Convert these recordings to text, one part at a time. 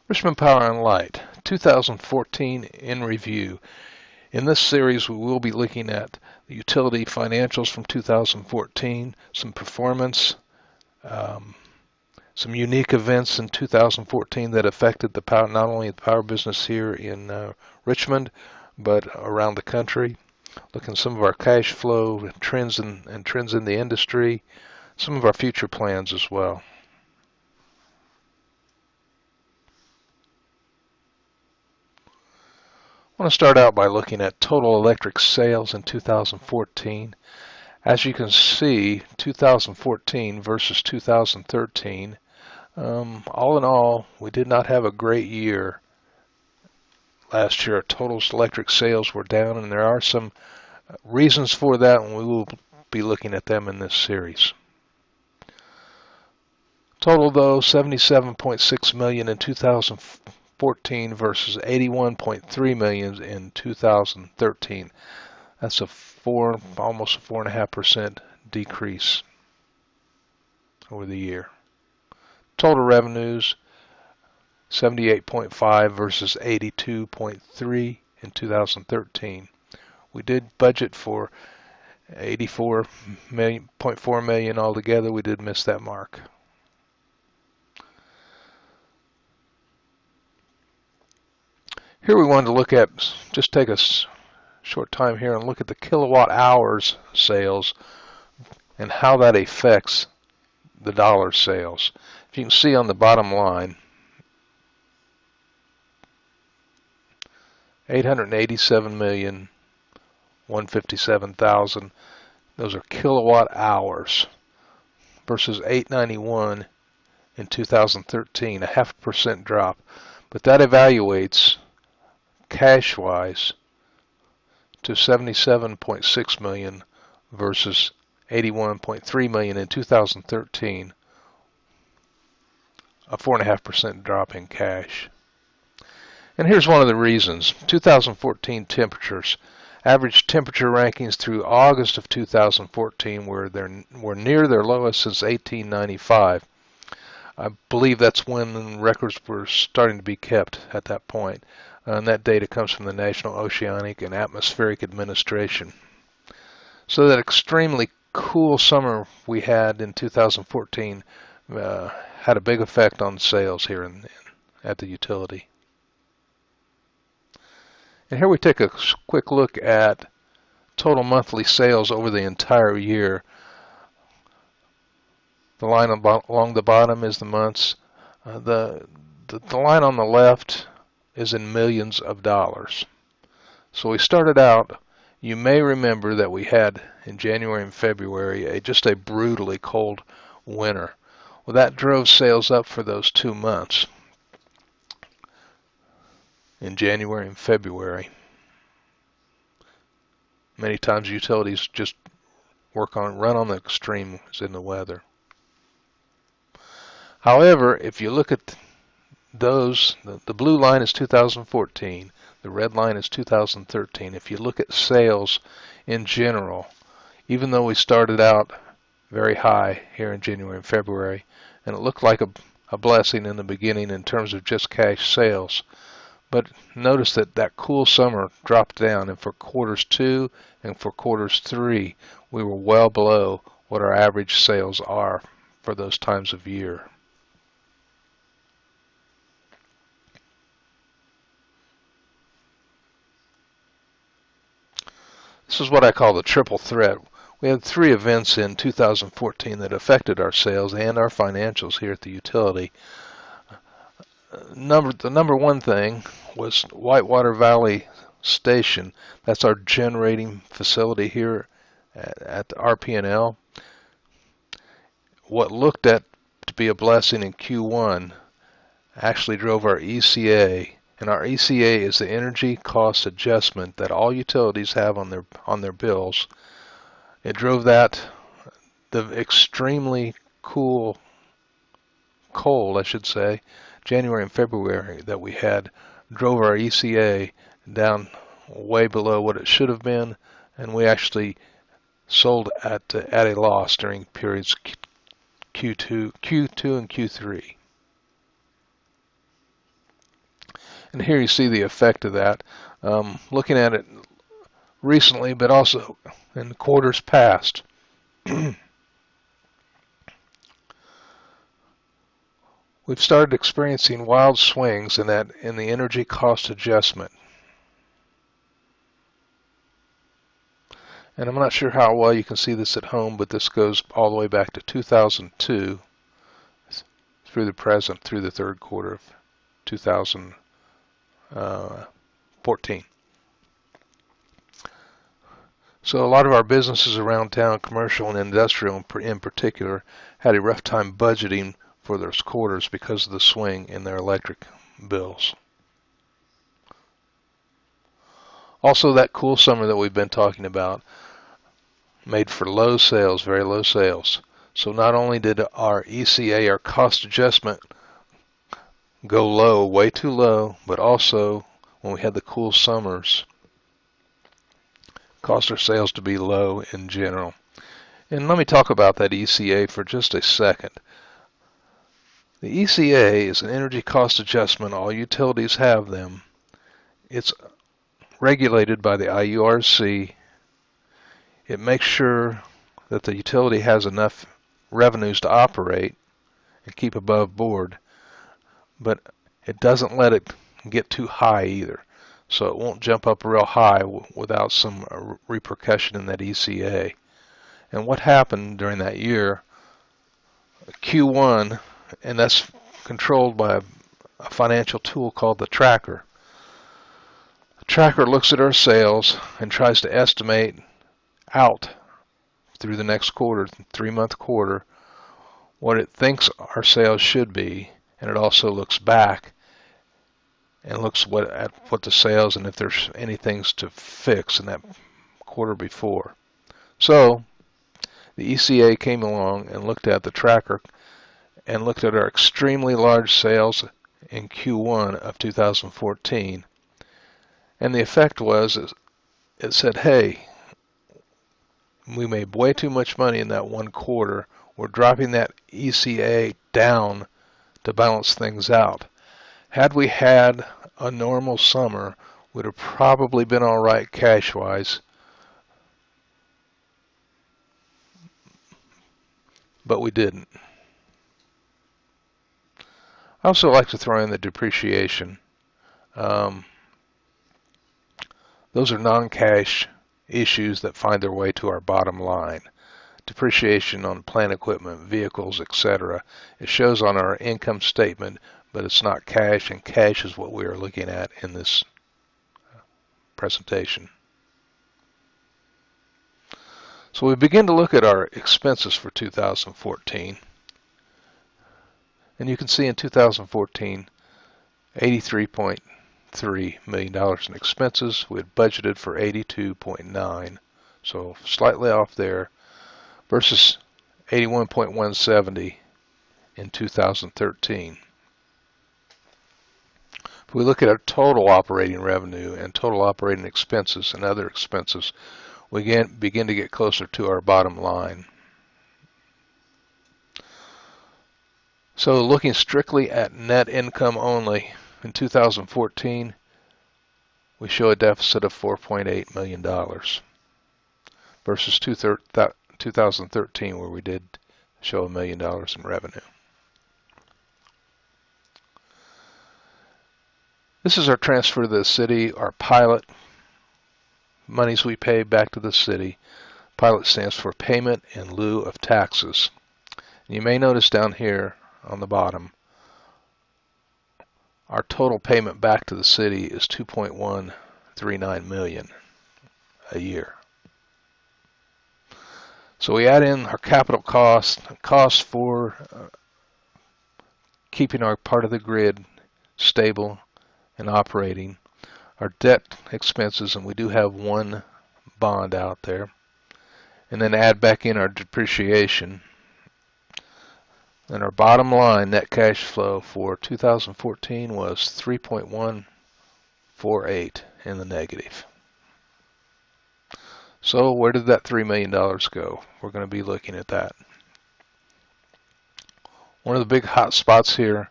Richmond Power and Light, 2014 in review. In this series, we will be looking at the utility financials from 2014, some performance, some unique events in 2014 that affected the power, not only the power business here in Richmond, but around the country. Looking at some of our cash flow trends and trends in the industry, some of our future plans as well. I want to start out by looking at total electric sales in 2014. As you can see, 2014 versus 2013, all in all, we did not have a great year last year. Our total electric sales were down, and there are some reasons for that, and we will be looking at them in this series. Total, though, $77.6 million in 2014 versus $81.3 million in 2013. That's almost a 4.5% decrease over the year. Total revenues, 78.5 versus 82.3 in 2013. We did budget for 84.4 million altogether. We did miss that mark. Here we wanted to look at, just take a short time here and look at the kilowatt hours sales and how that affects the dollar sales. If you can see on the bottom line, 887,157,000. Those are kilowatt hours versus 891 in 2013, a 0.5% drop. But that evaluates cash-wise to 77.6 million versus 81.3 million in 2013, a 4.5% drop in cash. And here's one of the reasons. 2014 temperatures. Average temperature rankings through August of 2014 were near their lowest since 1895. I believe that's when records were starting to be kept at that point. And that data comes from the National Oceanic and Atmospheric Administration. So that extremely cool summer we had in 2014 had a big effect on sales here at the utility. And here we take a quick look at total monthly sales over the entire year. The line along the bottom is the months. The line on the left is in millions of dollars. So we started out, you may remember that we had in January and February just a brutally cold winter. Well, that drove sales up for those 2 months in January and February. Many times utilities just run on the extremes in the weather. However, if you look at those, the blue line is 2014, the red line is 2013. If you look at sales in general, even though we started out very high here in January and February, and it looked like a blessing in the beginning in terms of just cash sales, but notice that cool summer dropped down, and for quarters 2 and for quarters 3, we were well below what our average sales are for those times of year. This is what I call the triple threat. We had 3 events in 2014 that affected our sales and our financials here at the utility. The number one thing was Whitewater Valley Station. That's our generating facility here at the RP&L. What looked to be a blessing in Q1 actually drove our ECA. And our ECA is the energy cost adjustment that all utilities have on their bills. It drove the extremely cold, I should say, January and February that we had, drove our ECA down way below what it should have been, and we actually sold at a loss during periods Q2 and Q3. And here you see the effect of that. Looking at it recently, but also in the quarters past. We've started experiencing wild swings in the energy cost adjustment. And I'm not sure how well you can see this at home, but this goes all the way back to 2002 through the present, through the third quarter of 2014. So a lot of our businesses around town, commercial and industrial in particular, had a rough time budgeting for those quarters because of the swing in their electric bills. Also, that cool summer that we've been talking about made for low sales, very low sales. So not only did our ECA, our cost adjustment, go low, way too low, but also when we had the cool summers, caused our sales to be low in general. And let me talk about that ECA for just a second. The ECA is an energy cost adjustment. All utilities have them. It's regulated by the IURC. It makes sure that the utility has enough revenues to operate and keep above board, but it doesn't let it get too high either. So it won't jump up real high without some repercussion in that ECA. And what happened during that year, Q1, and that's controlled by a financial tool called the tracker. The tracker looks at our sales and tries to estimate out through the next quarter, 3-month quarter, what it thinks our sales should be, and it also looks back and looks at what the sales and if there's any things to fix in that quarter before. So the ECA came along and looked at the tracker and looked at our extremely large sales in Q1 of 2014, and the effect was it said, hey, we made way too much money in that one quarter. We're dropping that ECA down to balance things out. Had we had a normal summer, we'd have probably been all right cash-wise, but we didn't. I also like to throw in the depreciation. Those are non-cash issues that find their way to our bottom line. Depreciation on plant equipment, vehicles, etc. It shows on our income statement, but it's not cash, and cash is what we are looking at in this presentation. So we begin to look at our expenses for 2014. And you can see in 2014, $83.3 million in expenses. We had budgeted for 82.9, so slightly off there, versus 81.170 in 2013. If we look at our total operating revenue and total operating expenses and other expenses, we begin to get closer to our bottom line. So looking strictly at net income only, in 2014, we show a deficit of $4.8 million versus 2013, where we did show $1 million in revenue. This is our transfer to the city, our pilot, monies we pay back to the city. Pilot stands for payment in lieu of taxes. And you may notice down here on the bottom, our total payment back to the city is $2.139 million a year. So we add in our capital costs for keeping our part of the grid stable and operating, our debt expenses, and we do have one bond out there, and then add back in our depreciation. And our bottom line net cash flow for 2014 was 3.148 in the negative. So where did that $3 million go? We're going to be looking at that. One of the big hot spots here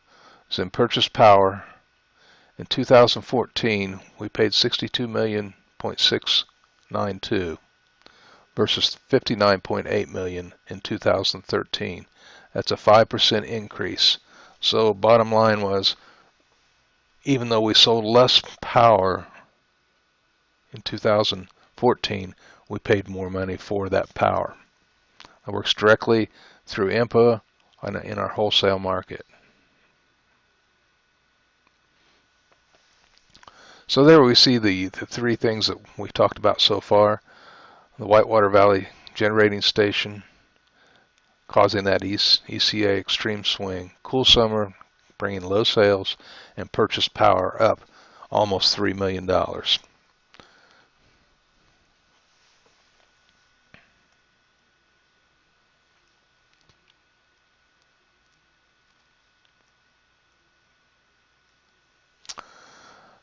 is in purchase power In 2014, we paid $62.692 versus $59.8 million in 2013. That's a 5% increase. So bottom line was, even though we sold less power in 2014, we paid more money for that power. It works directly through IMPA in our wholesale market. So there we see the three things that we've talked about so far. The Whitewater Valley generating station causing that ECA extreme swing. Cool summer bringing low sales, and purchase power up almost $3 million.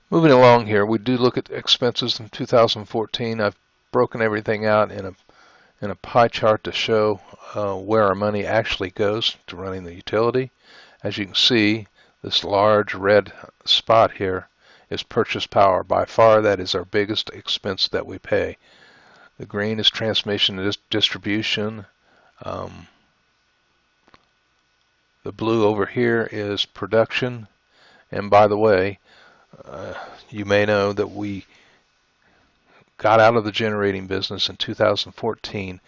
Moving along here, we do look at expenses in 2014. I've broken everything out in a pie chart to show where our money actually goes to running the utility. As you can see, this large red spot here is purchase power. By far, that is our biggest expense that we pay. The green is transmission and distribution. The blue over here is production. And by the way, you may know that we got out of the generating business in 2014.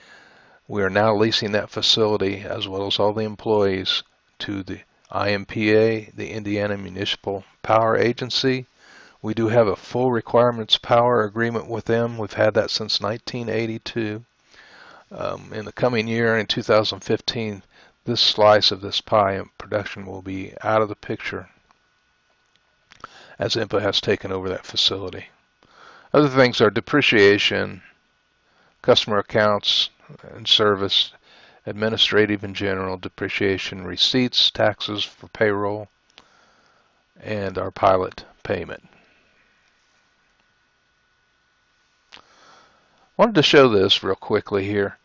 We are now leasing that facility as well as all the employees to the IMPA, the Indiana Municipal Power Agency. We do have a full requirements power agreement with them. We've had that since 1982. In the coming year, in 2015, this slice of this pie in production will be out of the picture, as IMPA has taken over that facility. Other things are depreciation, customer accounts and service, administrative and general, depreciation, receipts, taxes for payroll, and our pilot payment. I wanted to show this real quickly here.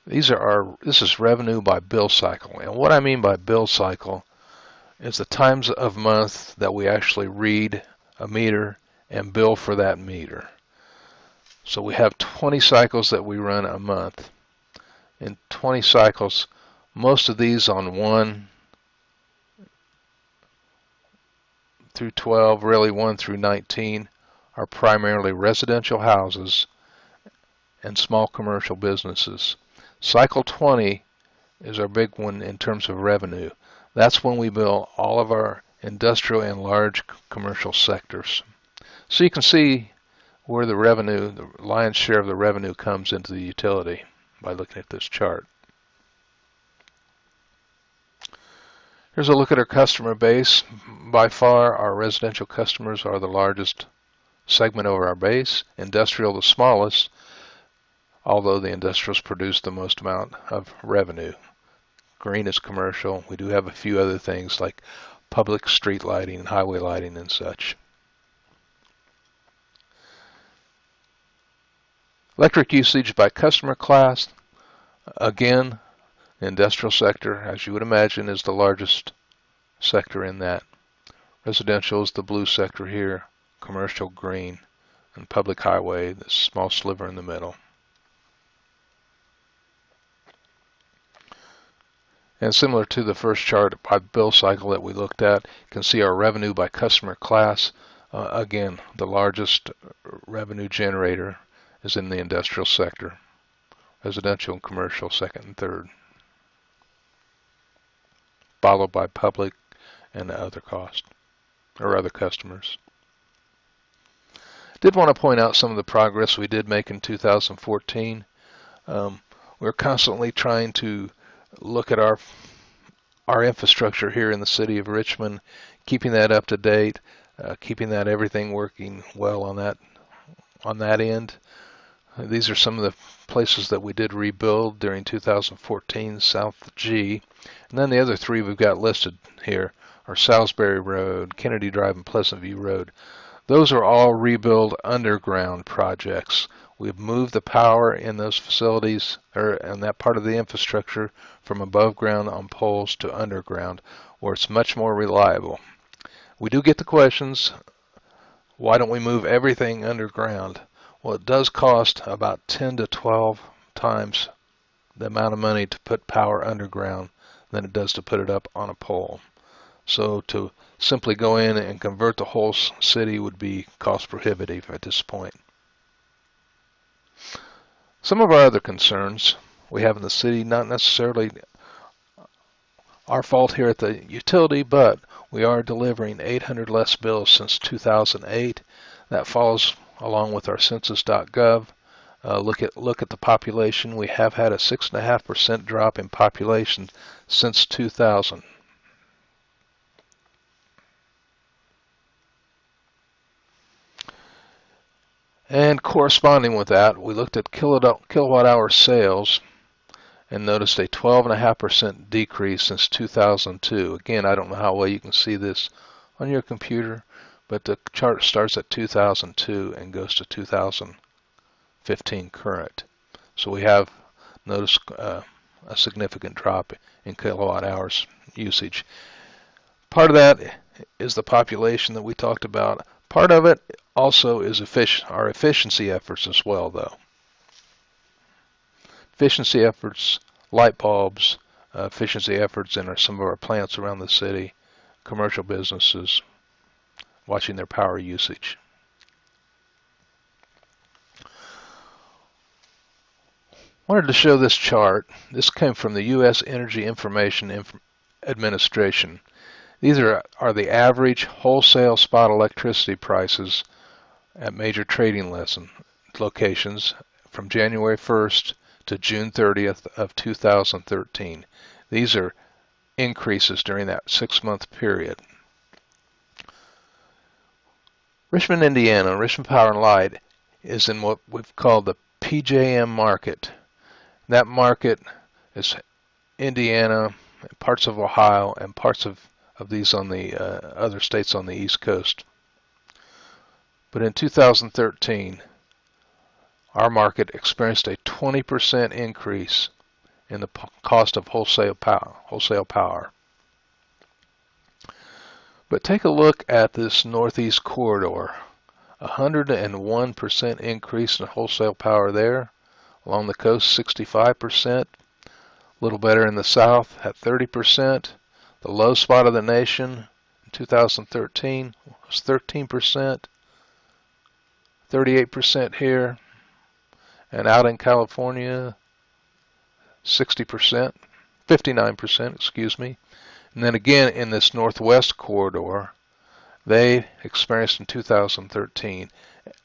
This is revenue by bill cycle. And what I mean by bill cycle is the times of month that we actually read a meter and bill for that meter. So we have 20 cycles that we run a month. In 20 cycles, most of these on 1 through 12, really 1 through 19, are primarily residential houses and small commercial businesses. Cycle 20 is our big one in terms of revenue. That's when we bill all of our industrial and large commercial sectors. So you can see where the revenue, the lion's share of the revenue, comes into the utility by looking at this chart. Here's a look at our customer base. By far, our residential customers are the largest segment of our base, industrial the smallest, although the industrials produce the most amount of revenue. Green is commercial. We do have a few other things like public street lighting and highway lighting and such. Electric usage by customer class. Again, the industrial sector, as you would imagine, is the largest sector in that. Residential is the blue sector here, commercial green, and public highway, the small sliver in the middle. And similar to the first chart by bill cycle that we looked at, you can see our revenue by customer class. Again, the largest revenue generator is in the industrial sector. Residential and commercial second and third, followed by public and other costs or other customers. Did want to point out some of the progress we did make in 2014. We're constantly trying to look at our infrastructure here in the city of Richmond, keeping that up to date, keeping that everything working well on that end. These are some of the places that we did rebuild during 2014, South G. And then the other three we've got listed here are Salisbury Road, Kennedy Drive, and Pleasant View Road. Those are all rebuild underground projects. We've moved the power in those facilities, or in that part of the infrastructure, from above ground on poles to underground, where it's much more reliable. We do get the questions, why don't we move everything underground? Well, it does cost about 10 to 12 times the amount of money to put power underground than it does to put it up on a pole. So to simply go in and convert the whole city would be cost prohibitive at this point. Some of our other concerns we have in the city, not necessarily our fault here at the utility, but we are delivering 800 less bills since 2008. That follows along with our census.gov. Look at the population. We have had a 6.5% drop in population since 2000. And corresponding with that, we looked at kilowatt hour sales and noticed a 12.5% decrease since 2002. Again, I don't know how well you can see this on your computer, but the chart starts at 2002 and goes to 2015 current. So we have noticed a significant drop in kilowatt hours usage. Part of that is the population that we talked about. Part of it also is our efficiency efforts as well, though. Efficiency efforts, light bulbs, efficiency efforts in some of our plants around the city, commercial businesses, watching their power usage. Wanted to show this chart. This came from the U.S. Energy Information Administration. These are the average wholesale spot electricity prices at major trading locations from January 1st to June 30th of 2013. These are increases during that 6-month period. Richmond, Indiana, Richmond Power and Light is in what we've called the PJM market. That market is Indiana, parts of Ohio, and parts of these on the other states on the East Coast. But in 2013, our market experienced a 20% increase in the cost of wholesale power. But take a look at this Northeast corridor. 101% increase in wholesale power there. Along the coast, 65%. A little better in the south at 30%. The low spot of the nation in 2013 was 13%. 38% here. And out in California, 60%, 59%, excuse me. And then again in this northwest corridor, they experienced in 2013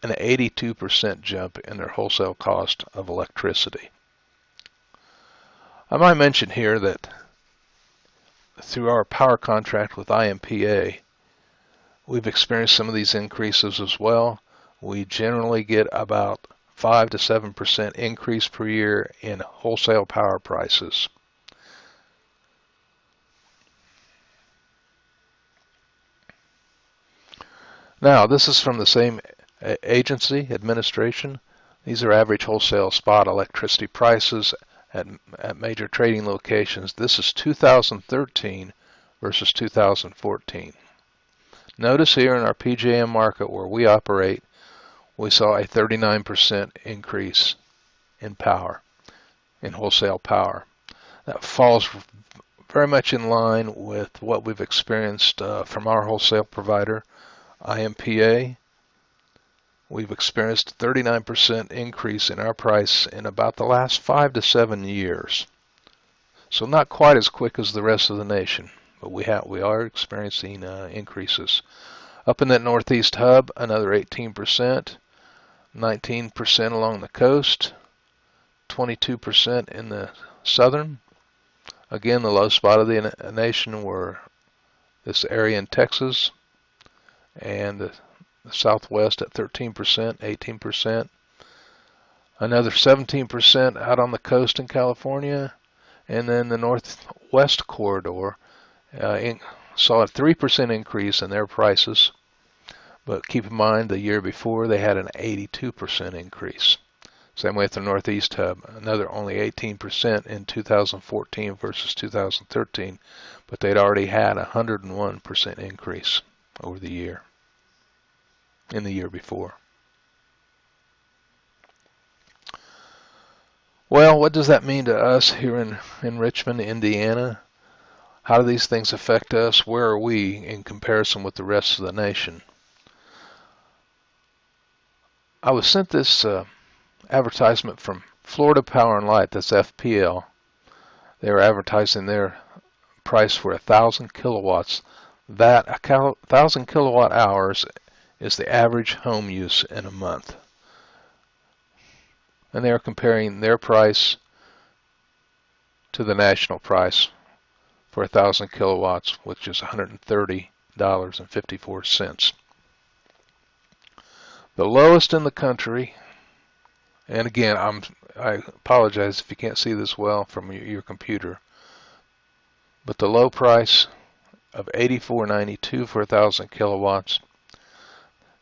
an 82% jump in their wholesale cost of electricity. I might mention here that through our power contract with IMPA, we've experienced some of these increases as well. We generally get about 5 to 7% increase per year in wholesale power prices. Now, this is from the same agency, administration. These are average wholesale spot electricity prices at major trading locations. This is 2013 versus 2014. Notice here in our PJM market where we operate, we saw a 39% increase in power, in wholesale power. That falls very much in line with what we've experienced from our wholesale provider, IMPA. We've experienced a 39% increase in our price in about the last 5 to 7 years. So not quite as quick as the rest of the nation, but we are experiencing increases. Up in that northeast hub, another 18%. 19% along the coast, 22% in the southern. Again, the low spot of the nation were this area in Texas and the southwest at 13%, 18%. Another 17% out on the coast in California. And then the northwest corridor saw a 3% increase in their prices. But keep in mind, the year before, they had an 82% increase. Same way with the Northeast Hub, another only 18% in 2014 versus 2013, but they'd already had a 101% increase. over the year, in the year before. Well, what does that mean to us here in Richmond, Indiana? How do these things affect us? Where are we in comparison with the rest of the nation? I was sent this advertisement from Florida Power and Light, that's FPL. They were advertising their price for 1,000 kilowatts. That 1,000 kilowatt hours is the average home use in a month. And they are comparing their price to the national price for 1,000 kilowatts, which is $130.54. The lowest in the country, and again, I apologize if you can't see this well from your computer, but the low price of $84.92 for 1,000 kilowatts.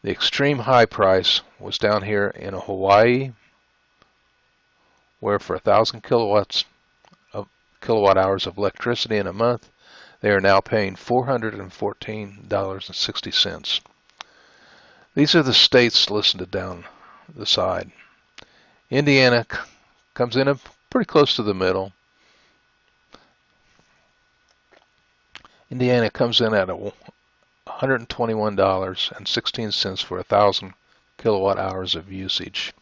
The extreme high price was down here in Hawaii, where for 1,000 kilowatt hours of electricity in a month, they are now paying $414.60. These are the states listed down the side. Indiana comes in pretty close to the middle. Indiana comes in at $121.16 for 1,000 kilowatt hours of usage.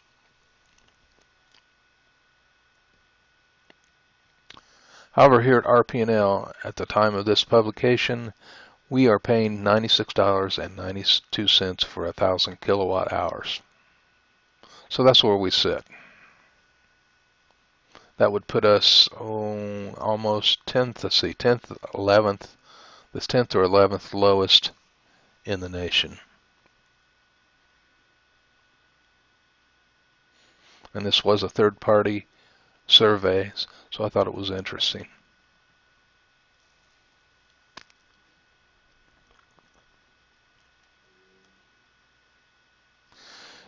However, here at RP&L, at the time of this publication, we are paying $96.92 for 1,000 kilowatt hours. So that's where we sit. That would put us almost 10th, let's see, 10th, 11th, this 10th or 11th lowest in the nation. And this was a third-party survey, so I thought it was interesting.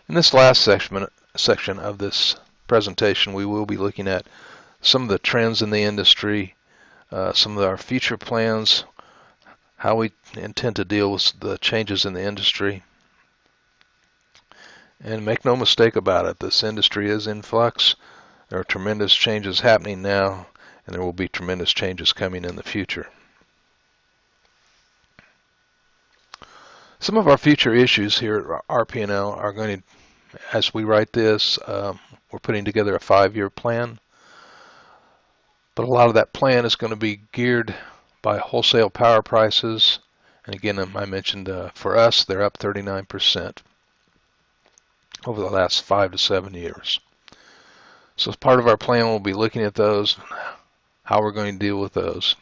In this last section of this presentation, we will be looking at some of the trends in the industry, some of our future plans, how we intend to deal with the changes in the industry. And make no mistake about it, this industry is in flux. There are tremendous changes happening now, and there will be tremendous changes coming in the future. Some of our future issues here at RP&L are going to, as we write this, we're putting together a 5-year plan. But a lot of that plan is going to be geared by wholesale power prices. And again, I mentioned for us, they're up 39% over the last 5 to 7 years. So as part of our plan, we'll be looking at those, how we're going to deal with those.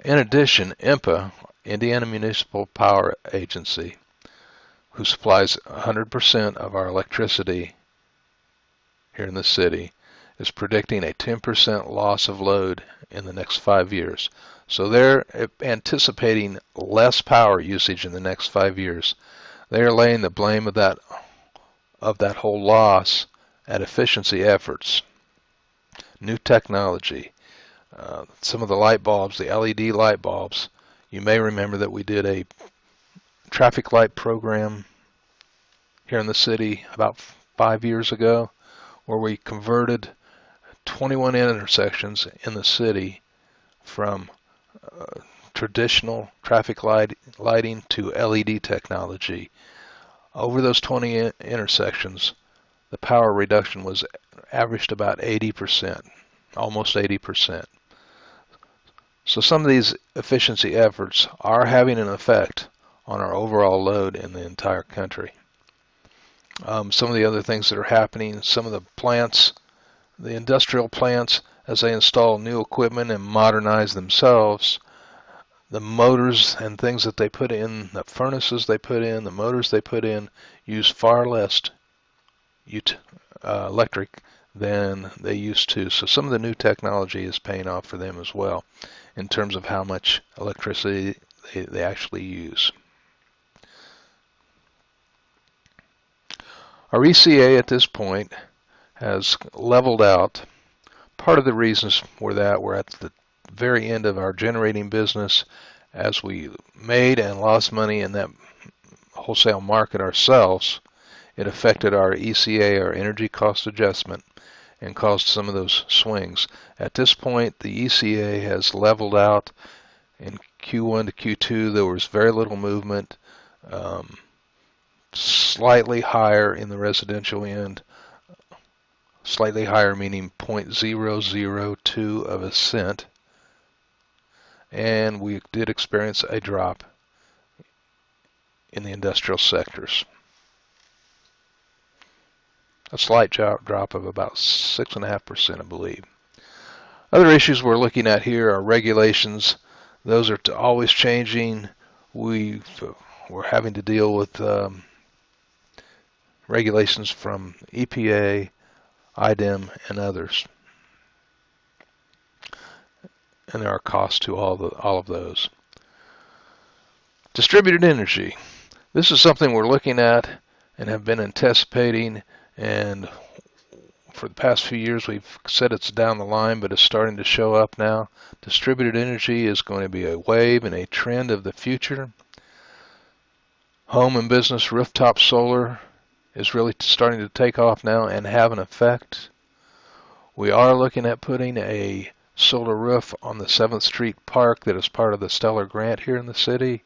In addition, IMPA, Indiana Municipal Power Agency, who supplies 100% of our electricity here in the city, is predicting a 10% loss of load in the next 5 years. So they're anticipating less power usage in the next 5 years. They are laying the blame of that whole loss at efficiency efforts, new technology, some of the light bulbs, the LED light bulbs. You may remember that we did a traffic light program here in the city about 5 years ago, where we converted 21 intersections in the city from traditional traffic lighting to LED technology. Over those 20 intersections, the power reduction was averaged about 80%, almost 80%. So some of these efficiency efforts are having an effect on our overall load in the entire country. Some of the other things that are happening, some of the plants, the industrial plants, as they install new equipment and modernize themselves, the motors and things that they put in, the furnaces they put in, the motors they put in, use far less electric than they used to. So some of the new technology is paying off for them as well in terms of how much electricity they actually use. Our ECA at this point has leveled out. Part of the reasons for that, we're at the very end of our generating business, As we made and lost money in that wholesale market ourselves, it affected our ECA, our energy cost adjustment, and caused some of those swings. At this point, the ECA has leveled out. In Q1 to Q2, there was very little movement, slightly higher in the residential end, slightly higher meaning 0.002 of a cent, and we did experience a drop in the industrial sectors. A slight drop of about 6.5%, I believe. Other issues we're looking at here are regulations. Those are always changing. We're having to deal with regulations from EPA, IDEM, and others. And there are costs to all of those. Distributed energy. This is something we're looking at and have been anticipating, and for the past few years we've said it's down the line, but it's starting to show up now. Distributed energy is going to be a wave and a trend of the future. Home and business rooftop solar is really starting to take off now and have an effect. We are looking at putting a solar roof on the 7th Street Park that is part of the Stellar Grant here in the city.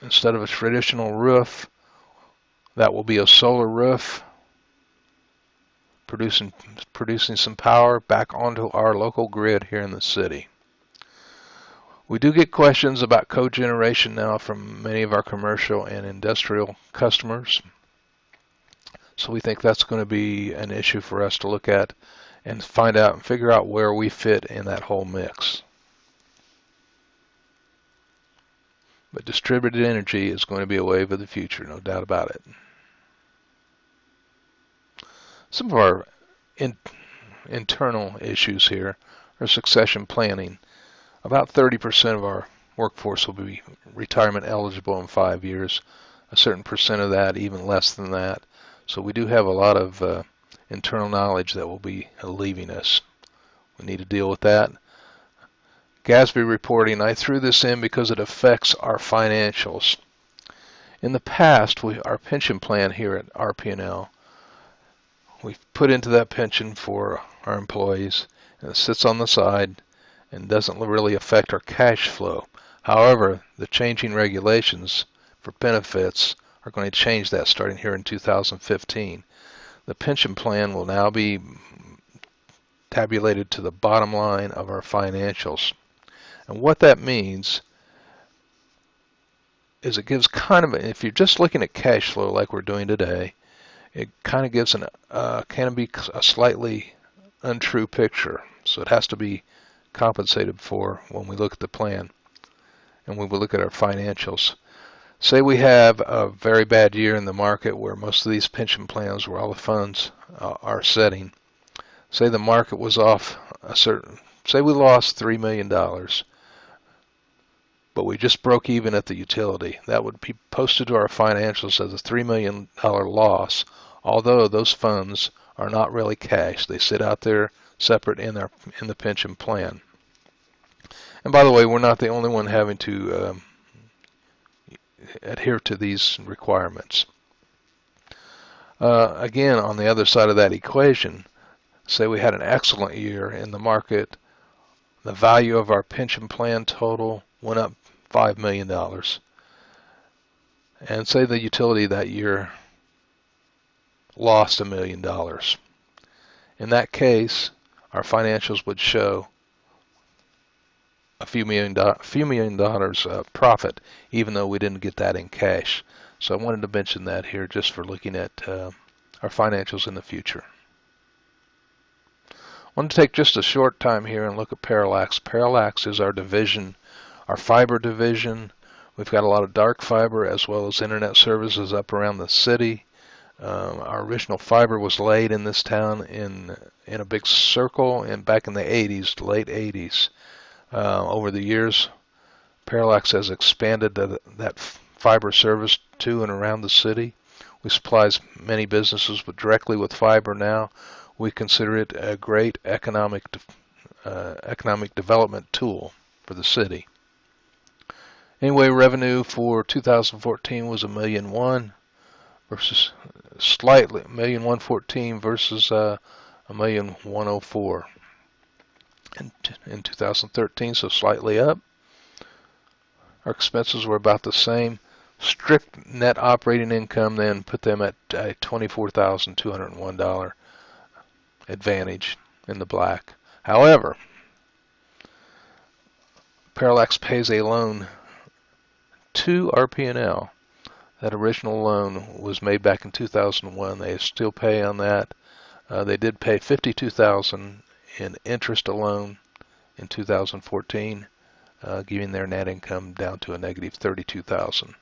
Instead of a traditional roof, that will be a solar roof, producing some power back onto our local grid here in the city. We do get questions about cogeneration now from many of our commercial and industrial customers. So we think that's going to be an issue for us to look at and find out and figure out where we fit in that whole mix. But distributed energy is going to be a wave of the future, no doubt about it. Some of our internal issues here are succession planning. About 30% of our workforce will be retirement eligible in 5 years. A certain percent of that, even less than that. So we do have a lot of internal knowledge that will be leaving us. We need to deal with that. GASB reporting, I threw this in because it affects our financials. In the past, our pension plan here at RP&L, we've put into that pension for our employees, and it sits on the side and doesn't really affect our cash flow. However, the changing regulations for benefits are going to change that starting here in 2015. The pension plan will now be tabulated to the bottom line of our financials. And what that means is it gives kind of, if you're just looking at cash flow like we're doing today, it kind of gives can be a slightly untrue picture. So it has to be compensated for when we look at the plan and when we look at our financials. Say we have a very bad year in the market where most of these pension plans, where all the funds are setting. Say the market was off say we lost $3 million, but we just broke even at the utility. That would be posted to our financials as a $3 million loss, although those funds are not really cash. They sit out there separate in the pension plan. And by the way, we're not the only one having to adhere to these requirements. Again, on the other side of that equation, say we had an excellent year in the market, the value of our pension plan total went up $5 million. And say the utility that year lost $1 million. In that case, our financials would show a few million dollars profit, even though we didn't get that in cash. So I wanted to mention that here just for looking at our financials in the future. I want to take just a short time here and look at Parallax. Parallax is our division, our fiber division. We've got a lot of dark fiber as well as internet services up around the city. Our original fiber was laid in this town in a big circle and back in the 80s, late 80s. Over the years, Parallax has expanded that fiber service to and around the city. We supply many businesses directly with fiber now. We consider it a great economic development tool for the city. Anyway, revenue for 2014 was $1,000,001 versus slightly $1,114 versus $1,104 in 2013, so slightly up. Our expenses were about the same. Strict net operating income then put them at a $24,201 advantage in the black. However, Parallax pays a loan to RP&L. That original loan was made back in 2001. They still pay on that. They did pay $52,000 in interest alone in 2014, giving their net income down to a negative $32,000.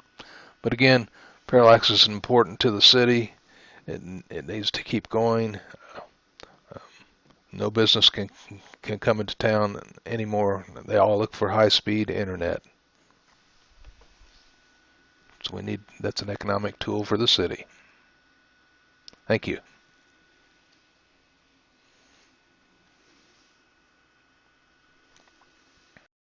But again, Parallax is important to the city. It needs to keep going. No business can come into town anymore. They all look for high-speed internet. So that's an economic tool for the city. Thank you.